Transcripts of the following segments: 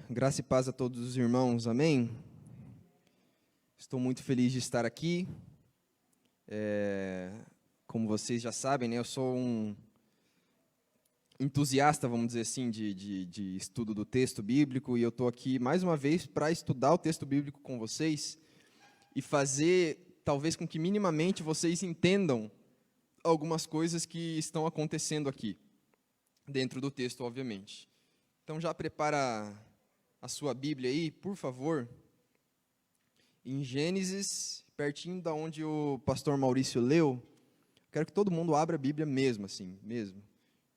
Graça e paz a todos os irmãos, amém? Estou muito feliz de estar aqui. Como vocês já sabem, né, eu sou um entusiasta, vamos dizer assim, de estudo do texto bíblico, e eu estou aqui mais uma vez para estudar o texto bíblico com vocês e fazer, talvez, com que minimamente vocês entendam algumas coisas que estão acontecendo aqui, dentro do texto, obviamente. Então já prepara a sua Bíblia aí, por favor, em Gênesis, pertinho da onde o pastor Maurício leu. Quero que todo mundo abra a Bíblia mesmo, assim, mesmo.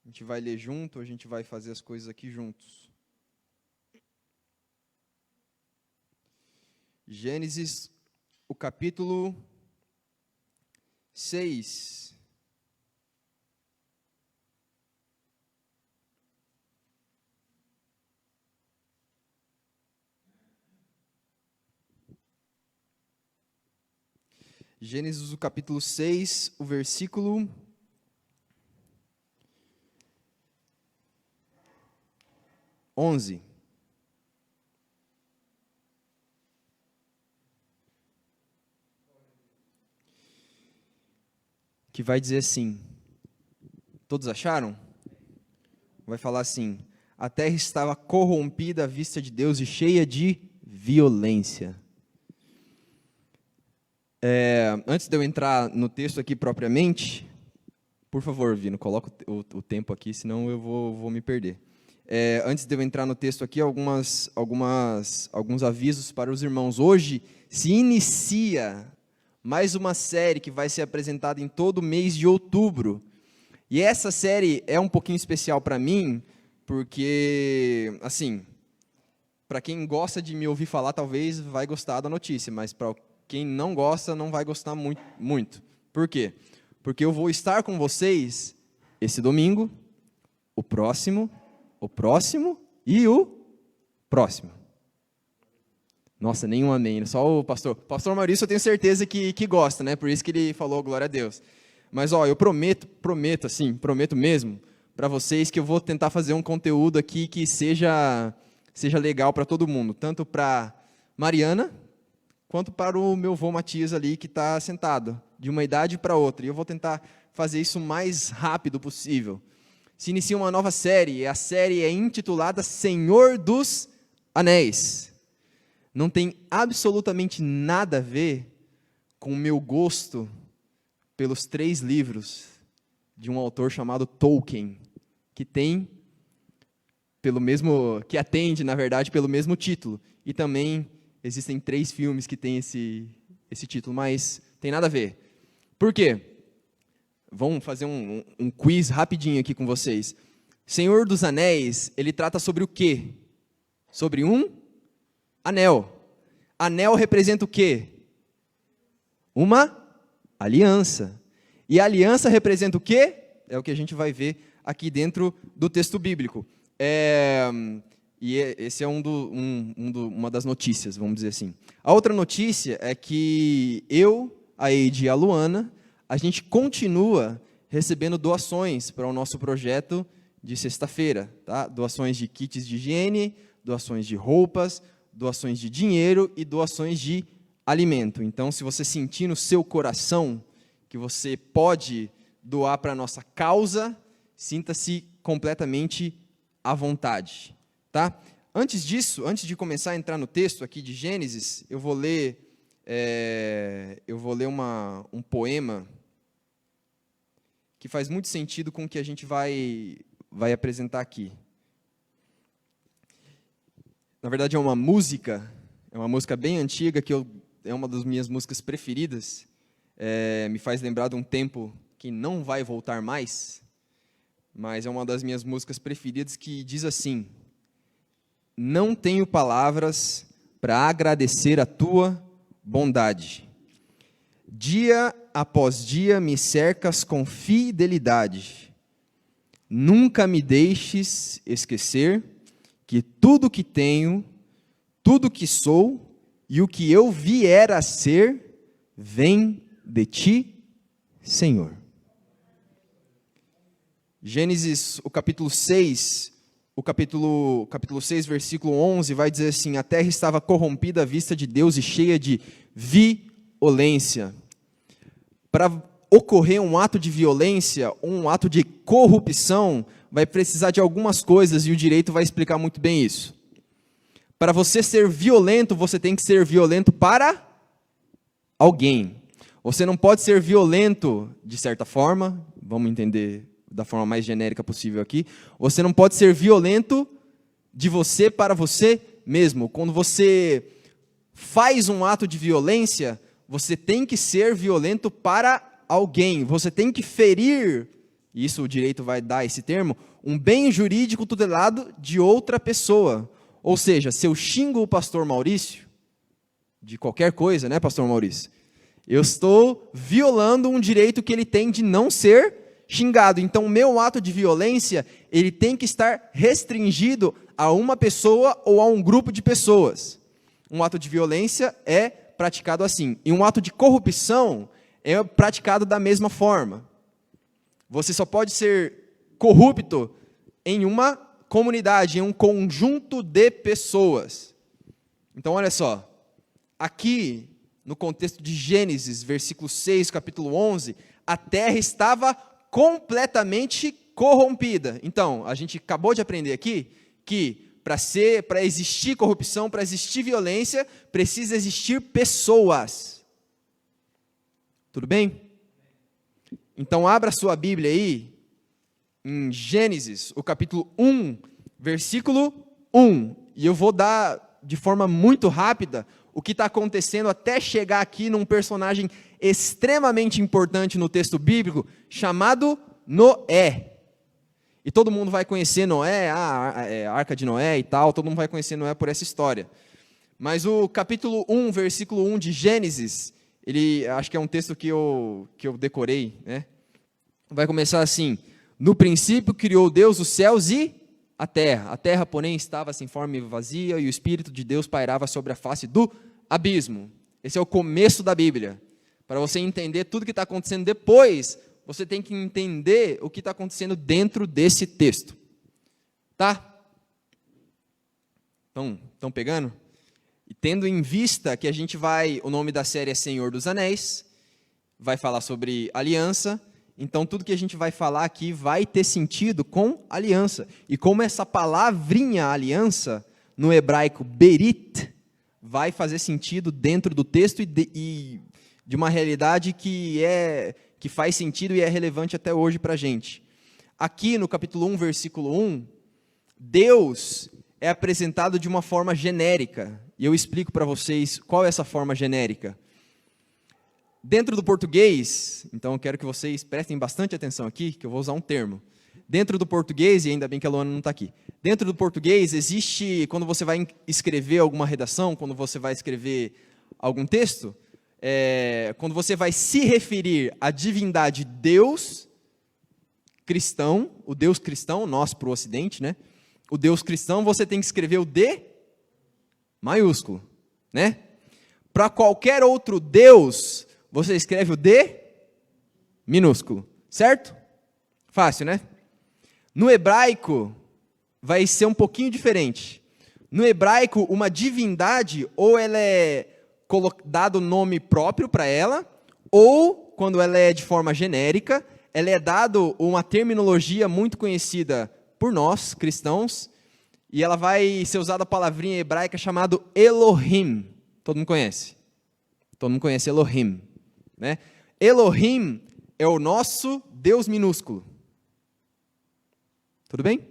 A gente vai ler junto, a gente vai fazer as coisas aqui juntos. Gênesis, o capítulo 6. Gênesis, o capítulo 6, o versículo 11. Que vai dizer assim, todos acharam? Vai falar assim: a terra estava corrompida à vista de Deus e cheia de violência. Antes de eu entrar no texto aqui propriamente, por favor, Vino, coloca o tempo aqui, senão eu vou me perder. Antes de eu entrar no texto aqui, alguns avisos para os irmãos. Hoje se inicia mais uma série que vai ser apresentada em todo o mês de outubro. E essa série é um pouquinho especial para mim, porque, assim, para quem gosta de me ouvir falar, talvez vai gostar da notícia, mas para quem não gosta, não vai gostar muito. Por quê? Porque eu vou estar com vocês esse domingo, o próximo e o próximo. Nossa, nenhum amém, só o pastor. Pastor Maurício, eu tenho certeza que gosta, né? Por isso que ele falou glória a Deus. Mas, eu prometo mesmo, para vocês que eu vou tentar fazer um conteúdo aqui que seja legal para todo mundo, tanto para Mariana, quanto para o meu avô Matias ali, que está sentado, de uma idade para outra. E eu vou tentar fazer isso o mais rápido possível. Se inicia uma nova série, e a série é intitulada Senhor dos Anéis. Não tem absolutamente nada a ver com o meu gosto pelos 3 livros de um autor chamado Tolkien, que atende, na verdade, pelo mesmo título. E também existem 3 filmes que têm esse título, mas tem nada a ver. Por quê? Vamos fazer um quiz rapidinho aqui com vocês. Senhor dos Anéis, ele trata sobre o quê? Sobre um anel. Anel representa o quê? Uma aliança. E a aliança representa o quê? É o que a gente vai ver aqui dentro do texto bíblico. Esse é uma das notícias, vamos dizer assim. A outra notícia é que eu, a Eide e a Luana, a gente continua recebendo doações para o nosso projeto de sexta-feira, tá? Doações de kits de higiene, doações de roupas, doações de dinheiro e doações de alimento. Então, se você sentir no seu coração que você pode doar para a nossa causa, sinta-se completamente à vontade. Tá? Antes de começar a entrar no texto aqui de Gênesis, eu vou ler um poema que faz muito sentido com o que a gente vai apresentar aqui. Na verdade, é uma música bem antiga, é uma das minhas músicas preferidas. Me faz lembrar de um tempo que não vai voltar mais, mas é uma das minhas músicas preferidas, que diz assim: não tenho palavras para agradecer a tua bondade. Dia após dia me cercas com fidelidade. Nunca me deixes esquecer que tudo que tenho, tudo que sou e o que eu vier a ser, vem de ti, Senhor. Gênesis, o capítulo 6, o capítulo 6, versículo 11, vai dizer assim: a terra estava corrompida à vista de Deus e cheia de violência. Para ocorrer um ato de violência, um ato de corrupção, vai precisar de algumas coisas, e o direito vai explicar muito bem isso. Para você ser violento, você tem que ser violento para alguém. Você não pode ser violento de certa forma, vamos entender da forma mais genérica possível aqui. Você não pode ser violento de você para você mesmo. Quando você faz um ato de violência, você tem que ser violento para alguém. Você tem que ferir, isso o direito vai dar esse termo, um bem jurídico tutelado de outra pessoa. Ou seja, se eu xingo o pastor Maurício, de qualquer coisa, né, pastor Maurício? Eu estou violando um direito que ele tem de não ser xingado. Então, o meu ato de violência, ele tem que estar restringido a uma pessoa ou a um grupo de pessoas. Um ato de violência é praticado assim. E um ato de corrupção é praticado da mesma forma. Você só pode ser corrupto em uma comunidade, em um conjunto de pessoas. Então, olha só. Aqui, no contexto de Gênesis, versículo 6, capítulo 11, a terra estava completamente corrompida. Então, a gente acabou de aprender aqui que para existir corrupção, para existir violência, precisa existir pessoas. Tudo bem? Então, abra sua Bíblia aí, em Gênesis, o capítulo 1, versículo 1. E eu vou dar, de forma muito rápida, o que está acontecendo até chegar aqui num personagem extremamente importante no texto bíblico, chamado Noé. E todo mundo vai conhecer Noé, a Arca de Noé e tal, todo mundo vai conhecer Noé por essa história. Mas o capítulo 1, versículo 1 de Gênesis, acho que é um texto que eu decorei, né? Vai começar assim: no princípio criou Deus os céus e a terra, porém, estava sem forma e vazia, e o Espírito de Deus pairava sobre a face do abismo. Esse é o começo da Bíblia. Para você entender tudo que está acontecendo depois, você tem que entender o que está acontecendo dentro desse texto. Tá? Estão pegando? E tendo em vista que o nome da série é Senhor dos Anéis, vai falar sobre aliança. Então, tudo que a gente vai falar aqui vai ter sentido com aliança. E como essa palavrinha aliança, no hebraico berit, vai fazer sentido dentro do texto e de uma realidade que faz sentido e é relevante até hoje para a gente. Aqui no capítulo 1, versículo 1, Deus é apresentado de uma forma genérica. E eu explico para vocês qual é essa forma genérica. Dentro do português, então eu quero que vocês prestem bastante atenção aqui, que eu vou usar um termo. Dentro do português, e ainda bem que a Luana não está aqui, dentro do português existe, quando você vai escrever alguma redação, quando você vai escrever algum texto, quando você vai se referir à divindade Deus cristão, o Deus cristão, nós para o Ocidente, né? O Deus cristão, você tem que escrever o D maiúsculo, né? Para qualquer outro Deus, você escreve o D minúsculo, certo? Fácil, né? No hebraico, vai ser um pouquinho diferente. No hebraico, uma divindade, ou ela é dado nome próprio para ela, ou, quando ela é de forma genérica, ela é dado uma terminologia muito conhecida por nós, cristãos, e ela vai ser usada a palavrinha hebraica chamada Elohim. Todo mundo conhece? Todo mundo conhece Elohim, né? Elohim é o nosso Deus minúsculo. Tudo bem?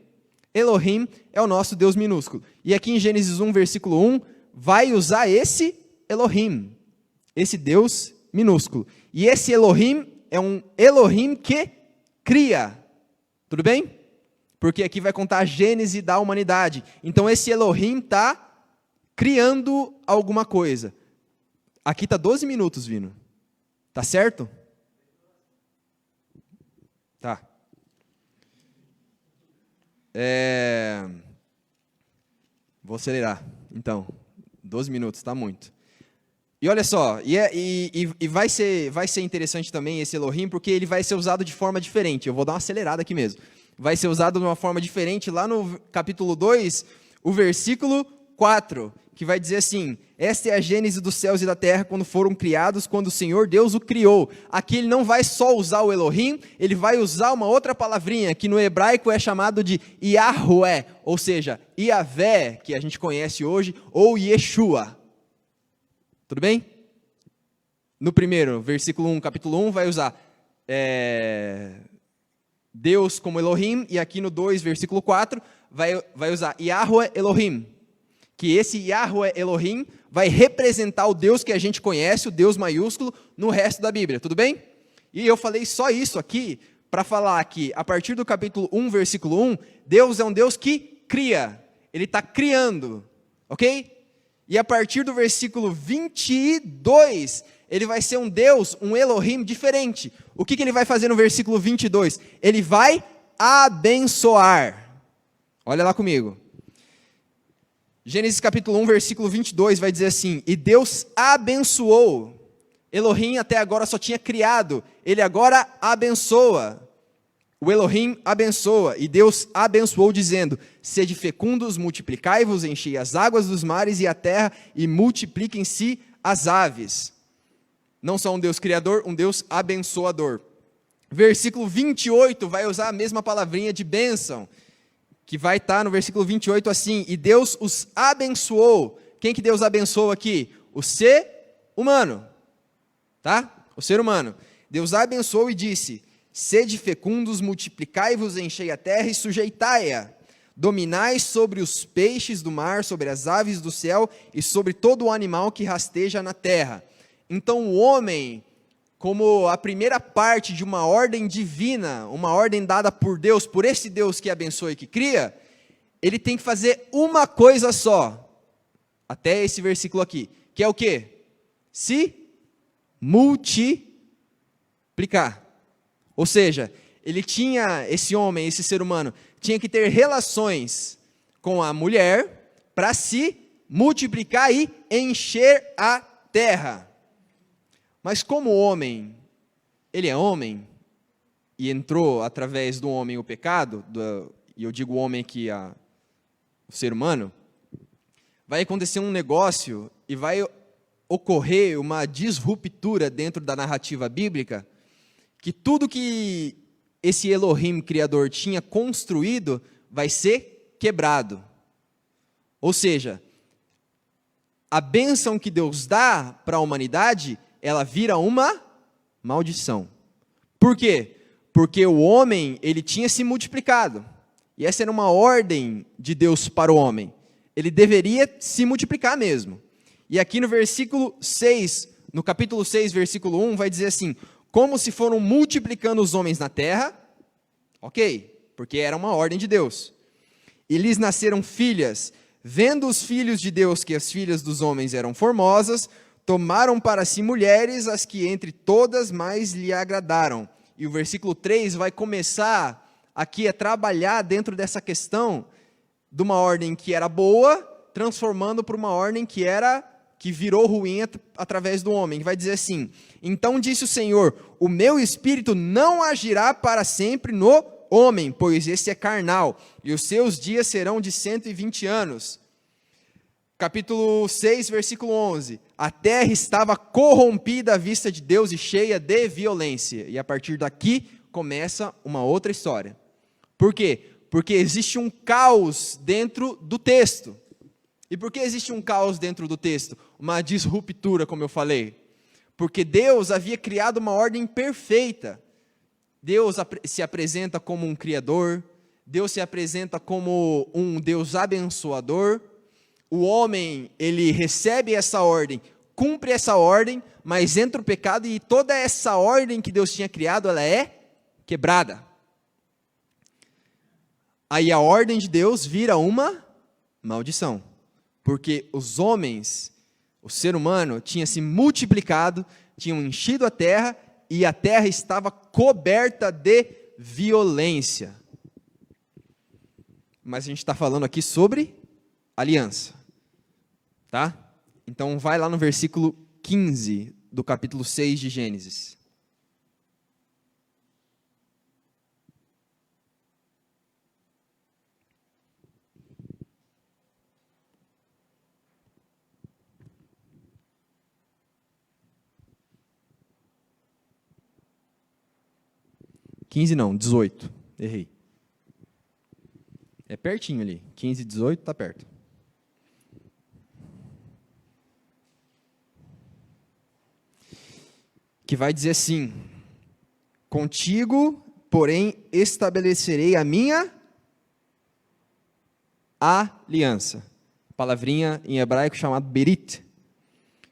Elohim é o nosso Deus minúsculo. E aqui em Gênesis 1, versículo 1, vai usar esse Elohim, esse Deus minúsculo. E esse Elohim é um Elohim que cria. Tudo bem? Porque aqui vai contar a gênese da humanidade. Então esse Elohim está criando alguma coisa. Aqui está 12 minutos, Vino. Tá certo? Tá. Vou acelerar. Então, 12 minutos, tá muito. E olha só, e vai ser interessante também esse Elohim, porque ele vai ser usado de forma diferente. Eu vou dar uma acelerada aqui mesmo. vai ser usado de uma forma diferente lá no capítulo 2, o versículo 4, que vai dizer assim: esta é a gênese dos céus e da terra quando foram criados, quando o Senhor Deus o criou. Aqui ele não vai só usar o Elohim, ele vai usar uma outra palavrinha, que no hebraico é chamado de Yahweh, ou seja, Yahvé, que a gente conhece hoje, ou Yeshua. Tudo bem? No primeiro, versículo 1, capítulo 1, vai usar Deus como Elohim, e aqui no 2, versículo 4, vai usar Yahweh Elohim, que esse Yahweh Elohim vai representar o Deus que a gente conhece, o Deus maiúsculo, no resto da Bíblia, tudo bem? E eu falei só isso aqui, para falar que, a partir do capítulo 1, versículo 1, Deus é um Deus que cria, ele está criando, ok? E a partir do versículo 22, ele vai ser um Deus, um Elohim diferente. O que ele vai fazer no versículo 22? Ele vai abençoar. Olha lá comigo. Gênesis capítulo 1, versículo 22 vai dizer assim: e Deus abençoou. Elohim até agora só tinha criado, ele agora abençoa. O Elohim abençoa, e Deus abençoou dizendo: sede fecundos, multiplicai-vos, enchei as águas dos mares e a terra, e multipliquem-se as aves. Não só um Deus criador, um Deus abençoador. Versículo 28 vai usar a mesma palavrinha de bênção, que vai estar no versículo 28 assim: e Deus os abençoou. Quem que Deus abençoou aqui? O ser humano, tá? O ser humano. Deus abençoou e disse: sede fecundos, multiplicai-vos, enchei a terra e sujeitai-a. Dominai sobre os peixes do mar, sobre as aves do céu e sobre todo o animal que rasteja na terra. Então o homem, como a primeira parte de uma ordem divina, uma ordem dada por Deus, por esse Deus que abençoa e que cria, ele tem que fazer uma coisa só, até esse versículo aqui, que é o quê? Se multiplicar. Ou seja, esse homem, esse ser humano, tinha que ter relações com a mulher para se multiplicar e encher a terra. Mas como o homem, ele é homem, e entrou através do homem o pecado, e eu digo homem aqui, o ser humano, vai acontecer um negócio e vai ocorrer uma disruptura dentro da narrativa bíblica, que tudo que esse Elohim criador tinha construído vai ser quebrado. Ou seja, a bênção que Deus dá para a humanidade, ela vira uma maldição. Por quê? Porque o homem, ele tinha se multiplicado. E essa era uma ordem de Deus para o homem. Ele deveria se multiplicar mesmo. E aqui no versículo 6, no capítulo 6, versículo 1, vai dizer assim: como se foram multiplicando os homens na terra, ok, porque era uma ordem de Deus. E lhes nasceram filhas, vendo os filhos de Deus que as filhas dos homens eram formosas, tomaram para si mulheres, as que entre todas mais lhe agradaram. E o versículo 3 vai começar aqui a trabalhar dentro dessa questão de uma ordem que era boa, transformando para uma ordem que virou ruim através do homem. Vai dizer assim: então disse o Senhor, o meu espírito não agirá para sempre no homem, pois esse é carnal, e os seus dias serão de 120 anos. Capítulo 6, versículo 11. A terra estava corrompida à vista de Deus e cheia de violência. E a partir daqui começa uma outra história. Por quê? Porque existe um caos dentro do texto. E por que existe um caos dentro do texto? Uma disruptura, como eu falei. Porque Deus havia criado uma ordem perfeita. Deus se apresenta como um criador. Deus se apresenta como um Deus abençoador. O homem, ele recebe essa ordem, cumpre essa ordem, mas entra o pecado e toda essa ordem que Deus tinha criado, ela é quebrada. Aí a ordem de Deus vira uma maldição, porque os homens, o ser humano, tinha se multiplicado, tinham enchido a terra e a terra estava coberta de violência. Mas a gente está falando aqui sobre aliança. Tá? Então vai lá no versículo 15 do capítulo 6 de Gênesis. 15 não, 18. Errei. É pertinho ali. 15 e 18 está perto. Que vai dizer assim: contigo, porém, estabelecerei a minha aliança. Palavrinha em hebraico chamada berit.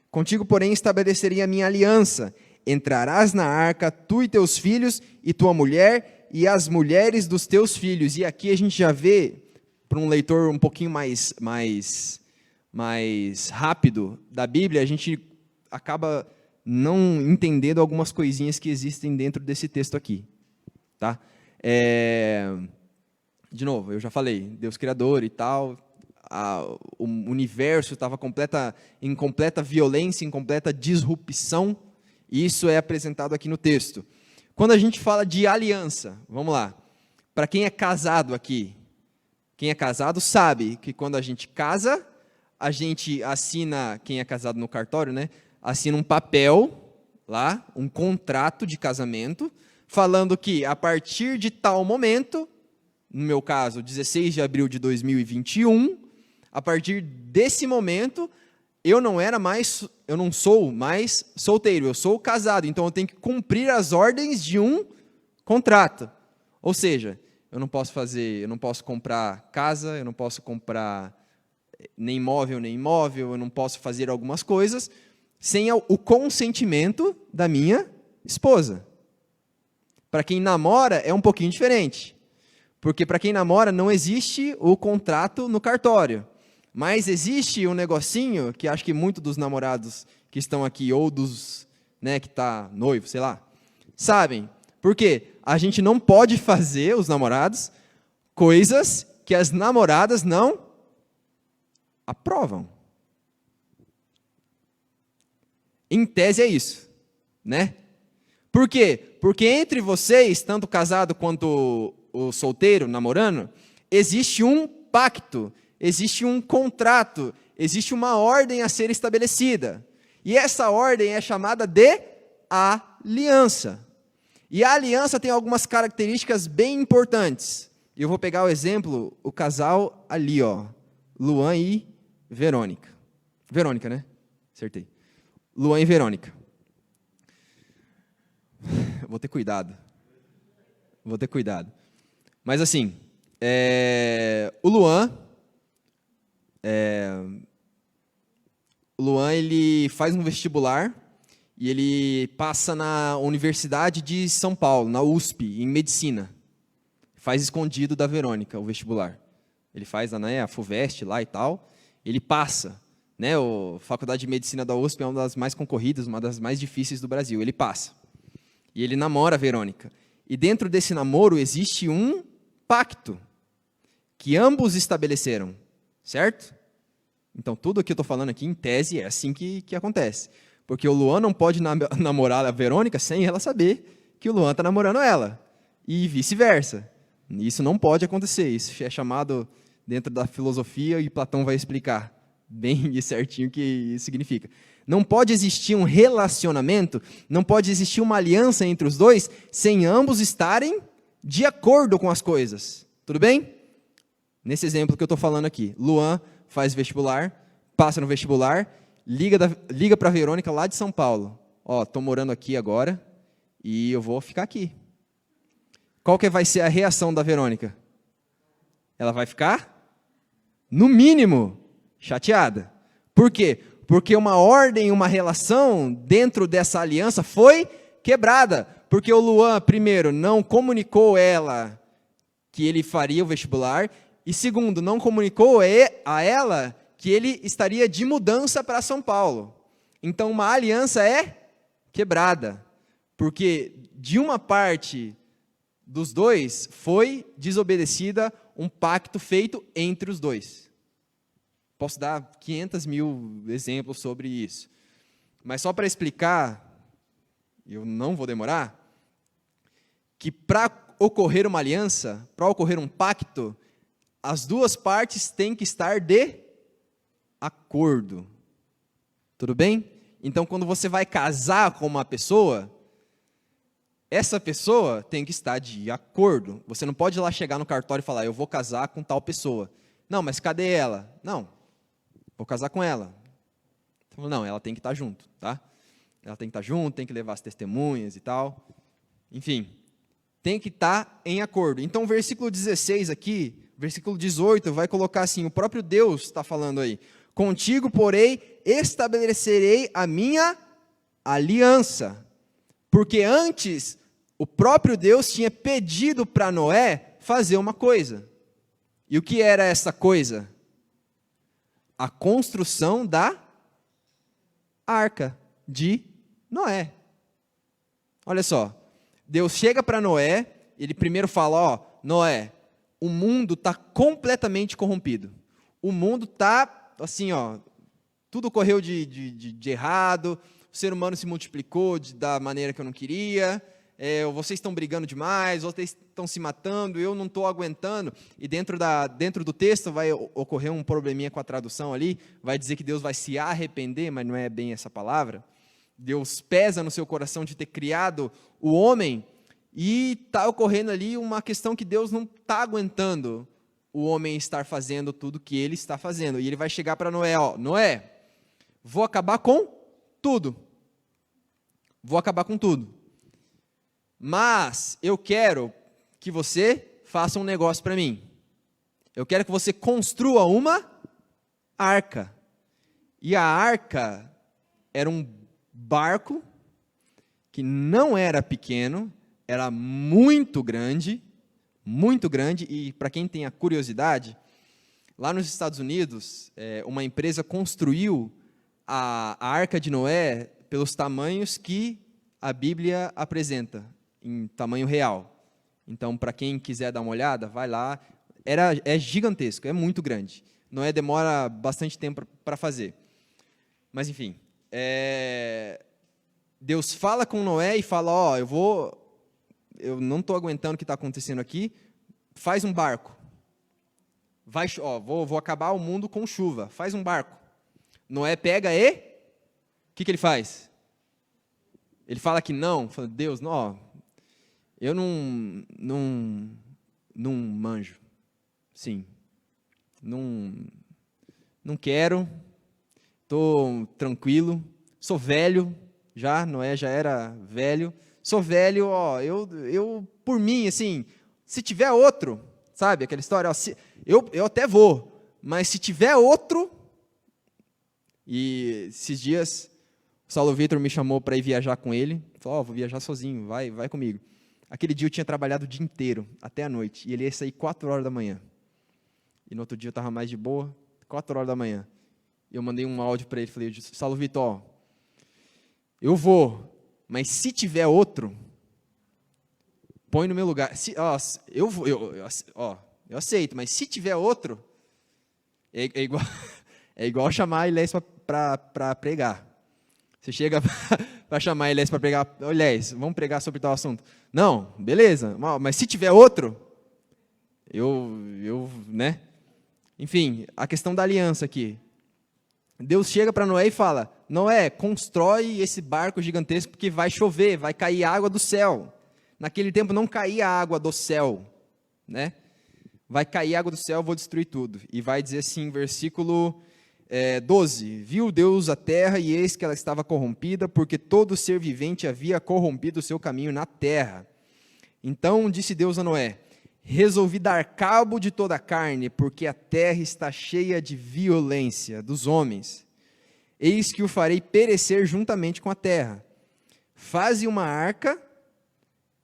Contigo, porém, estabelecerei a minha aliança. Entrarás na arca, tu e teus filhos, e tua mulher, e as mulheres dos teus filhos. E aqui a gente já vê, para um leitor um pouquinho mais rápido da Bíblia, a gente acaba não entendendo algumas coisinhas que existem dentro desse texto aqui. Tá? De novo, eu já falei, Deus Criador e tal, o universo estava em completa violência, em completa disrupção, e isso é apresentado aqui no texto. Quando a gente fala de aliança, vamos lá, para quem é casado aqui, quem é casado sabe que quando a gente casa, a gente assina, quem é casado no cartório, né, assina um papel lá, um contrato de casamento, falando que a partir de tal momento, no meu caso, 16 de abril de 2021, a partir desse momento, eu não sou mais solteiro, eu sou casado, então eu tenho que cumprir as ordens de um contrato. Ou seja, eu não posso comprar casa, eu não posso comprar nem imóvel, eu não posso fazer algumas coisas sem o consentimento da minha esposa. Para quem namora é um pouquinho diferente, porque para quem namora não existe o contrato no cartório. Mas existe um negocinho que acho que muitos dos namorados que estão aqui, ou dos que está noivo, sei lá, sabem. Por quê? A gente não pode fazer, os namorados, coisas que as namoradas não aprovam. Em tese é isso, né? Por quê? Porque entre vocês, tanto casado quanto o solteiro, namorando, existe um pacto, existe um contrato, existe uma ordem a ser estabelecida. E essa ordem é chamada de aliança. E a aliança tem algumas características bem importantes. E eu vou pegar o exemplo, o casal ali, ó, Luan e Verônica. Verônica, né? Acertei. Luan e Verônica. Vou ter cuidado. Mas assim, o Luan, ele faz um vestibular e ele passa na Universidade de São Paulo, na USP, em medicina. Faz escondido da Verônica o vestibular. Ele faz a FUVEST lá e tal, ele passa. A Faculdade de Medicina da USP é uma das mais concorridas, uma das mais difíceis do Brasil. Ele passa. E ele namora a Verônica. E dentro desse namoro existe um pacto que ambos estabeleceram, certo? Então, tudo o que eu estou falando aqui, em tese, é assim que acontece. Porque o Luan não pode namorar a Verônica sem ela saber que o Luan está namorando ela. E vice-versa. Isso não pode acontecer. Isso é chamado, dentro da filosofia, e Platão vai explicar bem certinho o que isso significa. Não pode existir um relacionamento, não pode existir uma aliança entre os dois, sem ambos estarem de acordo com as coisas. Tudo bem? Nesse exemplo que eu estou falando aqui, Luan faz vestibular, passa no vestibular, liga para a Verônica lá de São Paulo. Ó, estou morando aqui agora e eu vou ficar aqui. Qual que vai ser a reação da Verônica? Ela vai ficar, no mínimo, chateada. Por quê? Porque uma ordem, uma relação dentro dessa aliança foi quebrada. Porque o Luan, primeiro, não comunicou ela que ele faria o vestibular. E segundo, não comunicou a ela que ele estaria de mudança para São Paulo. Então, uma aliança é quebrada. Porque de uma parte dos dois foi desobedecida um pacto feito entre os dois. Posso dar 500 mil exemplos sobre isso. Mas só para explicar, eu não vou demorar, que para ocorrer uma aliança, para ocorrer um pacto, as duas partes têm que estar de acordo. Tudo bem? Então, quando você vai casar com uma pessoa, essa pessoa tem que estar de acordo. Você não pode ir lá chegar no cartório e falar, eu vou casar com tal pessoa. Não, mas cadê ela? Não, vou casar com ela. Então, não, ela tem que estar junto, tá? Ela tem que estar junto, tem que levar as testemunhas e tal. Enfim, tem que estar em acordo. Então, o versículo 16 aqui, versículo 18, vai colocar assim, o próprio Deus está falando aí. Contigo, porém, estabelecerei a minha aliança. Porque antes, o próprio Deus tinha pedido para Noé fazer uma coisa. E o que era essa coisa? A construção da arca de Noé. Olha só, Deus chega para Noé, ele primeiro fala, ó, Noé, o mundo está completamente corrompido. O mundo está, assim, ó, tudo correu de errado, o ser humano se multiplicou da maneira que eu não queria, vocês estão brigando demais, vocês estão se matando, eu não estou aguentando. E dentro do texto vai ocorrer um probleminha com a tradução ali, vai dizer que Deus vai se arrepender, mas não é bem essa palavra. Deus pesa no seu coração de ter criado o homem, e está ocorrendo ali uma questão que Deus não está aguentando o homem estar fazendo tudo que ele está fazendo. E ele vai chegar para Noé, ó, Noé, vou acabar com tudo. Vou acabar com tudo. Mas eu quero que você faça um negócio para mim. Eu quero que você construa uma arca. E a arca era um barco que não era pequeno, era muito grande, e para quem tem a curiosidade, lá nos Estados Unidos, uma empresa construiu a Arca de Noé pelos tamanhos que a Bíblia apresenta, em tamanho real. Então, para quem quiser dar uma olhada, vai lá, é gigantesco, é muito grande. Noé demora bastante tempo para fazer. Mas, enfim, Deus fala com Noé e fala, ó, eu não estou aguentando o que está acontecendo aqui, faz um barco. Vou acabar o mundo com chuva, faz um barco. Noé pega e, o que ele faz? Ele fala que não, fala, Deus, não, eu não manjo, sim, não quero, estou tranquilo, sou velho, Noé já era velho, sou velho, ó, eu por mim, assim, se tiver outro, sabe, aquela história, ó, eu até vou, mas se tiver outro, e esses dias, o Saulo Vitor me chamou para ir viajar com ele, falou, ó, vou viajar sozinho, vai comigo. Aquele dia eu tinha trabalhado o dia inteiro, até a noite, e ele ia sair 4 horas da manhã. E no outro dia eu estava mais de boa, 4 horas da manhã. E eu mandei um áudio para ele, falei, Saulo Vitor, ó, eu vou, mas se tiver outro, põe no meu lugar. Eu aceito, mas se tiver outro, é igual chamar a Ilés para pregar. Você chega para chamar a Ilés para pregar, Ilés, vamos pregar sobre tal assunto. Não, beleza, mas se tiver outro, né? Enfim, a questão da aliança aqui. Deus chega para Noé e fala, Noé, constrói esse barco gigantesco porque vai chover, vai cair água do céu. Naquele tempo não caía água do céu, né? Vai cair água do céu, vou destruir tudo. E vai dizer assim, versículo 12, viu Deus a terra e eis que ela estava corrompida, porque todo ser vivente havia corrompido o seu caminho na terra. Então disse Deus a Noé, resolvi dar cabo de toda a carne, porque a terra está cheia de violência dos homens. Eis que o farei perecer juntamente com a terra. Faze uma arca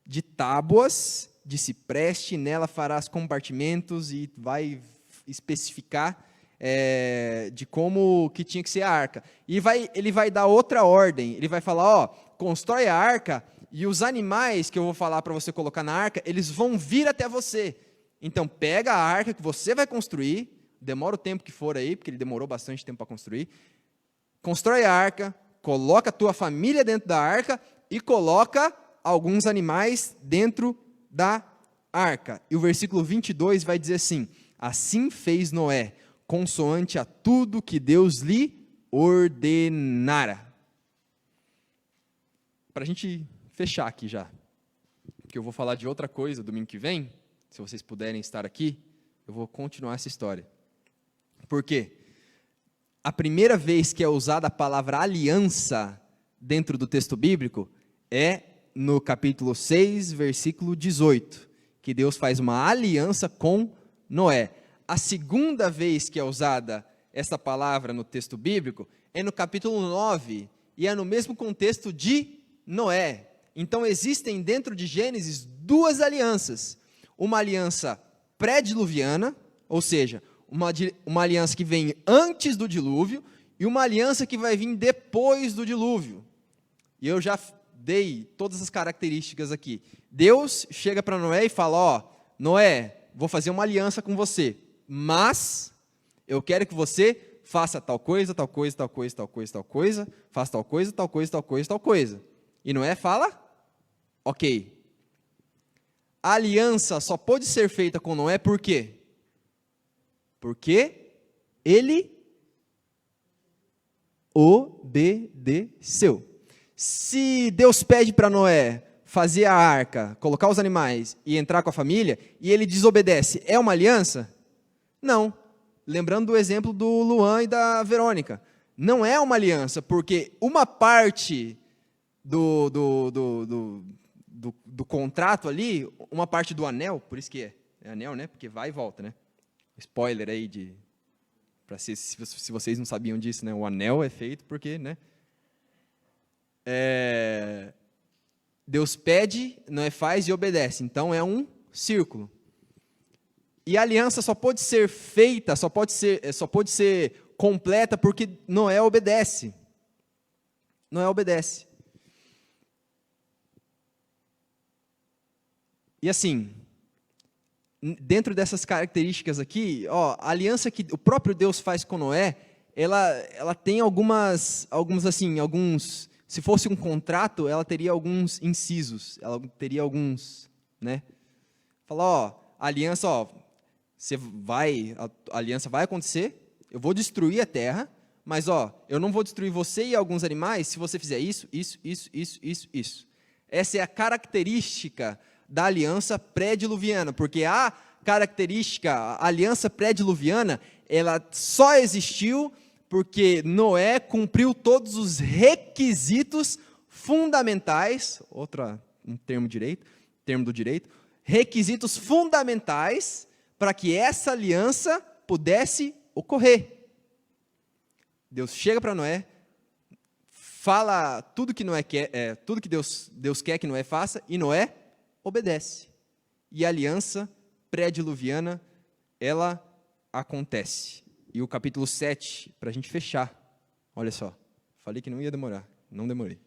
de tábuas de cipreste, nela farás compartimentos, e vai especificar de como que tinha que ser a arca. E ele vai dar outra ordem, ele vai falar, ó, constrói a arca, e os animais que eu vou falar para você colocar na arca, eles vão vir até você. Então, pega a arca que você vai construir, demora o tempo que for aí, porque ele demorou bastante tempo para construir, constrói a arca, coloca a tua família dentro da arca, e coloca alguns animais dentro da arca. E o versículo 22 vai dizer assim, assim fez Noé, consoante a tudo que Deus lhe ordenara. Para a gente fechar aqui já. porque eu vou falar de outra coisa domingo que vem, se vocês puderem estar aqui, eu vou continuar essa história. Por quê? A primeira vez que é usada a palavra aliança dentro do texto bíblico é no capítulo 6, versículo 18, que Deus faz uma aliança com Noé. A segunda vez que é usada essa palavra no texto bíblico é no capítulo 9, e é no mesmo contexto de Noé. Então existem dentro de Gênesis duas alianças. Uma aliança pré-diluviana, ou seja, uma aliança que vem antes do dilúvio, e uma aliança que vai vir depois do dilúvio. E eu já dei todas as características aqui. Deus chega para Noé e fala, ó, Noé, vou fazer uma aliança com você, mas eu quero que você faça tal coisa, tal coisa, tal coisa, tal coisa, tal coisa, faça tal coisa, tal coisa, tal coisa, tal coisa. E Noé fala, ok. A aliança só pode ser feita com Noé por quê? Porque ele obedeceu. Se Deus pede para Noé fazer a arca, colocar os animais e entrar com a família, e ele desobedece, é uma aliança? Não. Lembrando do exemplo do Luan e da Verônica. Não é uma aliança, porque uma parte do contrato ali, uma parte do anel, por isso que é anel, né? Porque vai e volta, né? Spoiler aí se vocês não sabiam disso, né? O anel é feito porque, né? Deus pede, Noé faz e obedece. Então é um círculo. E a aliança só pode ser feita, só pode ser completa porque Noé obedece. Noé obedece. E assim, dentro dessas características aqui, ó, a aliança que o próprio Deus faz com Noé, ela tem alguns, se fosse um contrato, ela teria alguns incisos, ela teria alguns, né? Fala, ó, a aliança, ó, a aliança vai acontecer, eu vou destruir a terra, mas ó, eu não vou destruir você e alguns animais se você fizer isso. Essa é a característica da aliança pré-diluviana, porque a aliança pré-diluviana, ela só existiu porque Noé cumpriu todos os requisitos fundamentais, um termo do direito, requisitos fundamentais para que essa aliança pudesse ocorrer. Deus chega para Noé, fala tudo que Noé quer, tudo que Deus quer que Noé faça, e Noé obedece. E a aliança pré-diluviana, ela acontece. E o capítulo 7, para a gente fechar, olha só, falei que não ia demorar, não demorei.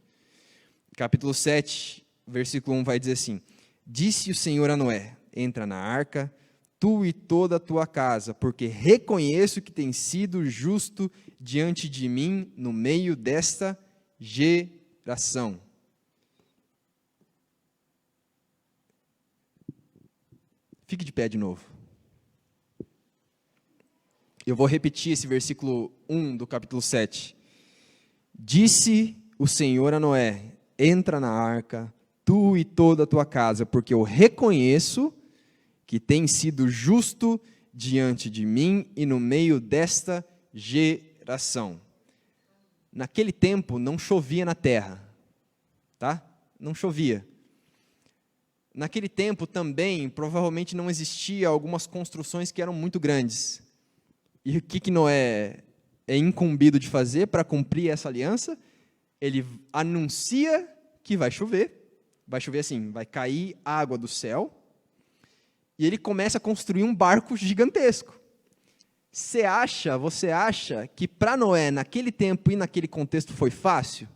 Capítulo 7, versículo 1 vai dizer assim, disse o Senhor a Noé, entra na arca, tu e toda a tua casa, porque reconheço que tens sido justo diante de mim no meio desta geração. Fique de pé de novo. Eu vou repetir esse versículo 1 do capítulo 7. Disse o Senhor a Noé, entra na arca, tu e toda a tua casa, porque eu reconheço que tens sido justo diante de mim e no meio desta geração. Naquele tempo não chovia na terra, tá? Não chovia. Naquele tempo também, provavelmente não existia algumas construções que eram muito grandes. E o que Noé é incumbido de fazer para cumprir essa aliança? Ele anuncia que vai chover assim, vai cair água do céu, e ele começa a construir um barco gigantesco. Você acha que para Noé, naquele tempo e naquele contexto, foi fácil?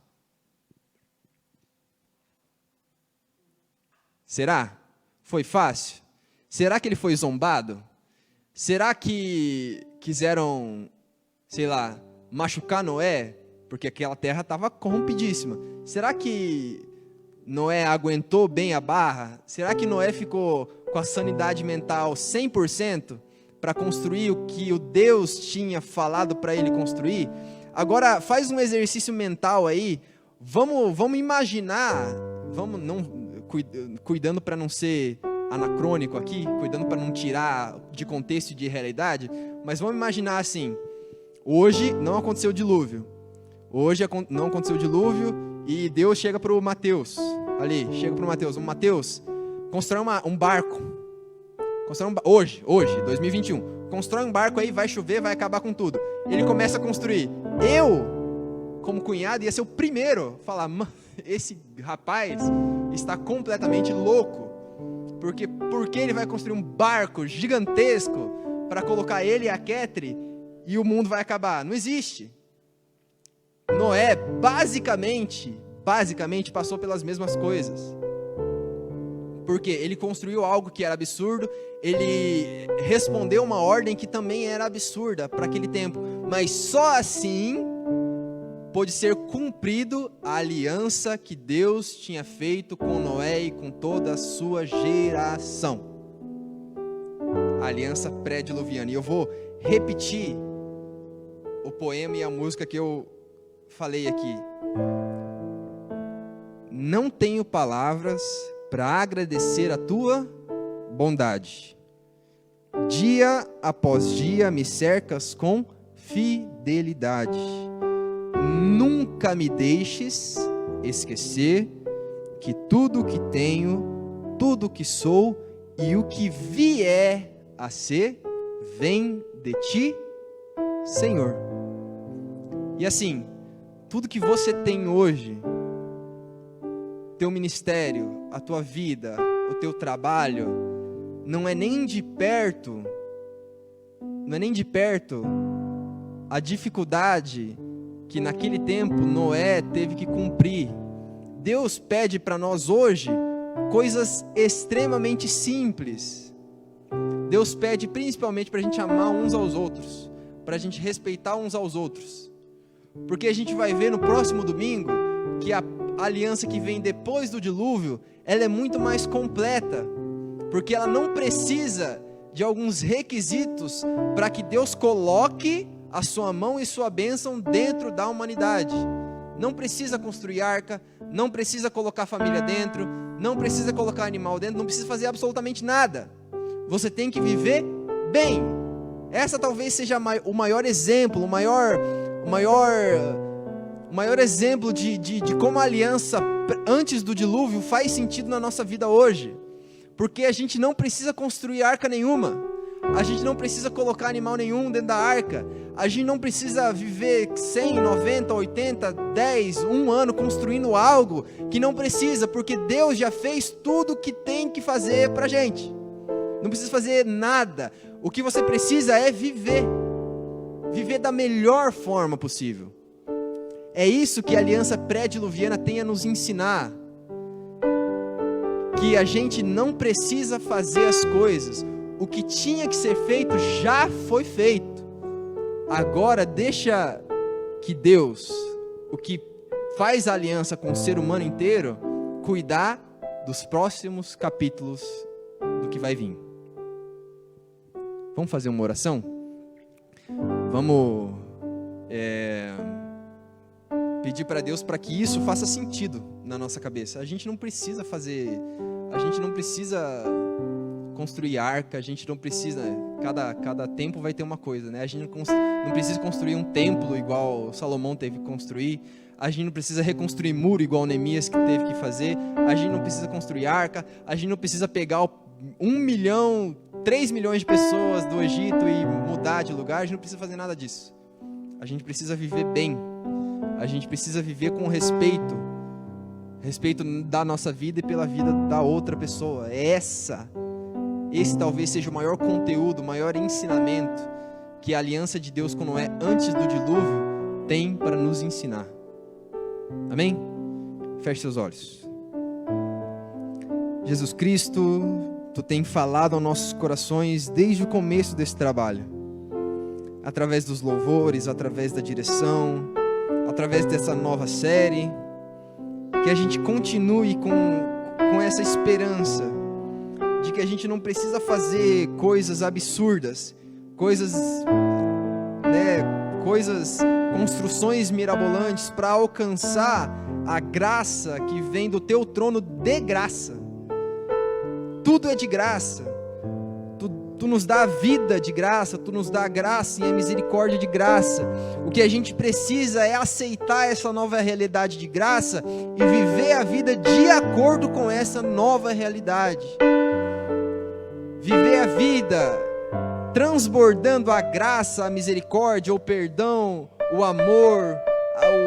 Será? Foi fácil? Será que ele foi zombado? Será que quiseram, sei lá, machucar Noé? Porque aquela terra estava corrompidíssima. Será que Noé aguentou bem a barra? Será que Noé ficou com a sanidade mental 100% para construir o que o Deus tinha falado para ele construir? Agora, faz um exercício mental aí. Vamos imaginar, cuidando para não ser anacrônico aqui, cuidando para não tirar de contexto e de realidade, mas vamos imaginar assim, hoje não aconteceu o dilúvio, não aconteceu o dilúvio e Deus chega para o Mateus, Mateus, constrói um barco, hoje, 2021, constrói um barco aí, vai chover, vai acabar com tudo. Ele começa a construir. Eu, como cunhado, ia ser o primeiro a falar, esse rapaz está completamente louco, porque ele vai construir um barco gigantesco para colocar ele e a Ketri e o mundo vai acabar. Não existe. Noé, basicamente passou pelas mesmas coisas. Porque ele construiu algo que era absurdo, ele respondeu uma ordem que também era absurda para aquele tempo, mas só assim pôde ser cumprido a aliança que Deus tinha feito com Noé e com toda a sua geração. A aliança pré-diluviana. E eu vou repetir o poema e a música que eu falei aqui. Não tenho palavras para agradecer a tua bondade. Dia após dia me cercas com fidelidade. Nunca me deixes esquecer que tudo que tenho, tudo que sou e o que vier a ser, vem de ti, Senhor. E assim, tudo que você tem hoje, teu ministério, a tua vida, o teu trabalho, não é nem de perto a dificuldade que naquele tempo Noé teve que cumprir. Deus pede para nós hoje coisas extremamente simples. Deus pede principalmente para a gente amar uns aos outros, para a gente respeitar uns aos outros, porque a gente vai ver no próximo domingo que a aliança que vem depois do dilúvio, ela é muito mais completa, porque ela não precisa de alguns requisitos para que Deus coloque a sua mão e sua bênção dentro da humanidade. Não precisa construir arca, não precisa colocar família dentro, não precisa colocar animal dentro, não precisa fazer absolutamente nada. Você tem que viver bem. Essa talvez seja o maior exemplo, o maior exemplo de como a aliança antes do dilúvio faz sentido na nossa vida hoje. Porque a gente não precisa construir arca nenhuma. A gente não precisa colocar animal nenhum dentro da arca. A gente não precisa viver 100, 90, 80, 10, 1 ano construindo algo que não precisa, porque Deus já fez tudo que tem que fazer pra gente. Não precisa fazer nada. O que você precisa é viver. Viver da melhor forma possível. É isso que a aliança pré-diluviana tem a nos ensinar. Que a gente não precisa fazer as coisas. O que tinha que ser feito já foi feito. Agora deixa que Deus, o que faz a aliança com o ser humano inteiro, cuidar dos próximos capítulos do que vai vir. Vamos fazer uma oração? Vamos pedir para Deus para que isso faça sentido na nossa cabeça. A gente não precisa construir arca, a gente não precisa, cada tempo vai ter uma coisa, né? A gente não precisa construir um templo igual Salomão teve que construir, a gente não precisa reconstruir muro igual Neemias que teve que fazer, a gente não precisa construir arca, a gente não precisa pegar 1 milhão, 3 milhões de pessoas do Egito e mudar de lugar, a gente não precisa fazer nada disso. A gente precisa viver bem, a gente precisa viver com respeito da nossa vida e pela vida da outra pessoa. Esse talvez seja o maior conteúdo, o maior ensinamento que a aliança de Deus com Noé antes do dilúvio tem para nos ensinar. Amém? Feche seus olhos. Jesus Cristo, Tu tem falado aos nossos corações desde o começo desse trabalho, através dos louvores, através da direção, através dessa nova série, que a gente continue com essa esperança de que a gente não precisa fazer coisas absurdas, construções mirabolantes para alcançar a graça que vem do Teu trono de graça. tudo é de graça. Tu nos dá a vida de graça, Tu nos dá a graça e a misericórdia de graça. O que a gente precisa é aceitar essa nova realidade de graça e viver a vida de acordo com essa nova realidade. Viver a vida transbordando a graça, a misericórdia, o perdão, o amor,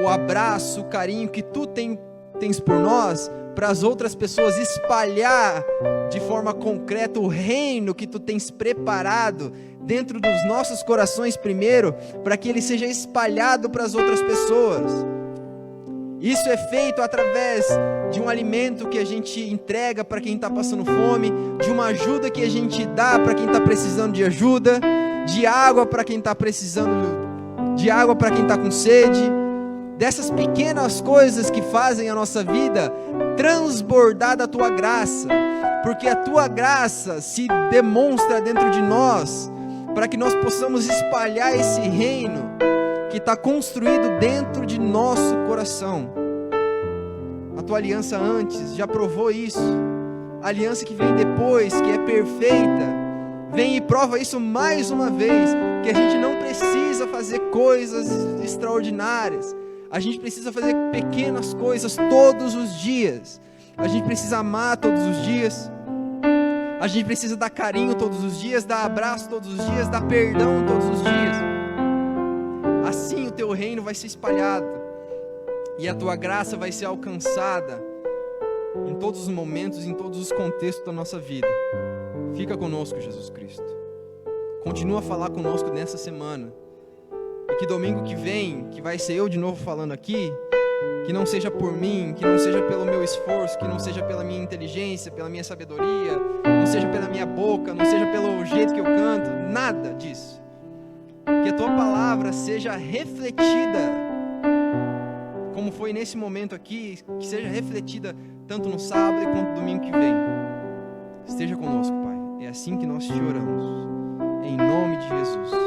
o abraço, o carinho que Tu tens por nós, para as outras pessoas, espalhar de forma concreta o reino que Tu tens preparado dentro dos nossos corações primeiro, para que ele seja espalhado para as outras pessoas. Isso é feito através de um alimento que a gente entrega para quem está passando fome, de uma ajuda que a gente dá para quem está precisando de ajuda, de água para quem está precisando de água, para quem está com sede, dessas pequenas coisas que fazem a nossa vida transbordar da Tua graça, porque a Tua graça se demonstra dentro de nós, para que nós possamos espalhar esse reino que está construído dentro de nosso coração. A Tua aliança antes já provou isso, a aliança que vem depois, que é perfeita, vem e prova isso mais uma vez, que a gente não precisa fazer coisas extraordinárias, a gente precisa fazer pequenas coisas todos os dias. A gente precisa amar todos os dias. A gente precisa dar carinho todos os dias, dar abraço todos os dias, dar perdão todos os dias. Assim o Teu reino vai ser espalhado e a Tua graça vai ser alcançada em todos os momentos, em todos os contextos da nossa vida. Fica conosco, Jesus Cristo. Continua a falar conosco nessa semana. E que domingo que vem, que vai ser eu de novo falando aqui, que não seja por mim, que não seja pelo meu esforço, que não seja pela minha inteligência, pela minha sabedoria, não seja pela minha boca, não seja pelo jeito que eu canto, nada disso. Que a Tua palavra seja refletida, como foi nesse momento aqui, que seja refletida tanto no sábado quanto no domingo que vem. Esteja conosco, Pai. É assim que nós Te oramos. Em nome de Jesus.